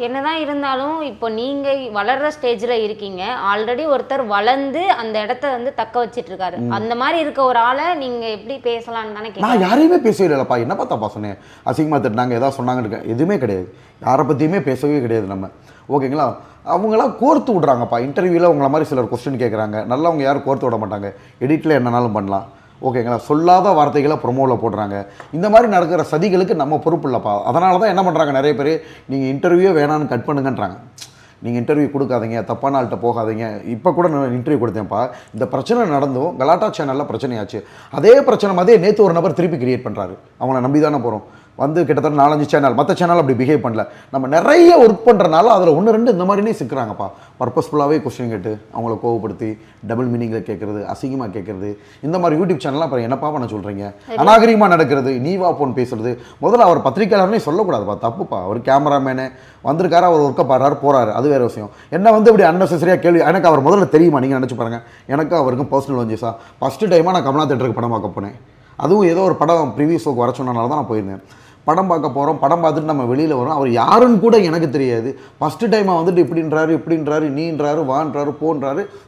என்னதான் இருந்தாலும் இப்போ நீங்க வளர்ற ஸ்டேஜ்ல இருக்கீங்க, ஆல்ரெடி ஒருத்தர் வளர்ந்து அந்த இடத்த வந்து தக்க வச்சிட்டு இருக்காரு. அந்த மாதிரி இருக்க ஒரு ஆளை நீங்க எப்படி பேசலாம்னு தானே நான் யாரையுமே பேசவே இல்லைப்பா. என்னப்பா தப்பா சொன்னேன்? அசிங்கமாக திட்டினாங்க, ஏதாவது சொன்னாங்கன்னு எதுவுமே கிடையாது. யாரை பற்றியுமே பேசவே கிடையாது நம்ம. ஓகேங்களா? அவங்களாம் கோர்த்து விட்றாங்கப்பா. இன்டர்வியூவில் உங்களை மாதிரி சிலர் கொஸ்டின் கேட்குறாங்க. நல்லவங்க யாரும் கோர்த்து விட மாட்டாங்க. எடிட்டில் என்னன்னாலும் பண்ணலாம். ஓகேங்களா? சொல்லாத வார்த்தைகளை ப்ரொமோவில் போடுறாங்க. இந்த மாதிரி நடக்கிற சதிகளுக்கு நம்ம பொறுப்பு இல்லைப்பா. அதனால தான் என்ன பண்ணுறாங்க நிறைய பேர், நீங்கள் இன்டர்வியூ வேணான்னு கட் பண்ணுங்கன்றாங்க. நீங்கள் இன்டர்வியூ கொடுக்காதீங்க, தப்பான ஆள்கிட்ட போகாதீங்க. இப்போ கூட நான் இன்டர்வியூ கொடுத்தேன்ப்பா. இந்த பிரச்சனை நடந்தும் கலாட்டா சேனலில் பிரச்சனையாச்சு. அதே பிரச்சனை மாதிரி நேற்று ஒரு நபர் திருப்பி கிரியேட் பண்ணுறாரு. அவங்கள நம்பி தானே போகிறோம். வந்து கிட்டத்தட்ட 4-5 சேனல், மற்ற சேனல் அப்படி பிஹேவ் பண்ணல. நம்ம நிறைய ஒர்க் பண்ணுறனால அதில் 1-2 இந்த மாதிரினே சிக்கிறாங்கப்பா. பர்பஸ்ஃபுல்லாகவே கொஸ்டின் கேட்டு அவங்கள கோவப்படுத்தி டபுள் மீனிங்கில் கேட்குறது, அசிங்கமாக கேட்குறது, இந்த மாதிரி யூடியூப் சேனல்லாம் அப்புறம் என்னப்பா பண்ண சொல்கிறீங்க? அநாகரிகமாக நடக்கிறது, நீ வா போன் பேசுறது. முதல்ல அவர் பத்திரிக்கையாளர்னே சொல்லக்கூடாதுப்பா, தப்புப்பா. அவர் கேமராமேனு வந்திருக்காரு, அவர் ஒர்க்கை பாடுறாரு போகிறாரு, அது வேறு விஷயம். என்ன வந்து இப்படி அன்னெசரியாக கேள்வி. எனக்கு அவர் முதல்ல தெரியுமா? நீங்கள் நினச்சி பாருங்கள். எனக்கு அவருக்கும் பர்சனல் வஞ்சிஸா. ஃபஸ்ட்டு டைமாக நான் கமலா தேட்டருக்கு படம் பார்க்க போனேன். அதுவும் ஏதோ ஒரு படம் ப்ரிவியூ ஷோக்கு வர சொன்னனால தான் நான் போயிருந்தேன். படம் பார்க்க போகிறோம், படம் பார்த்துட்டு நம்ம வெளியில் வரோம். அவர் யாருன்னு கூட எனக்கு தெரியாது. ஃபஸ்ட்டு டைமாக வந்துட்டு இப்படின்றாரு, இப்படின்றாரு, நீன்றாரு, வான்றாரு, போன்றாரு.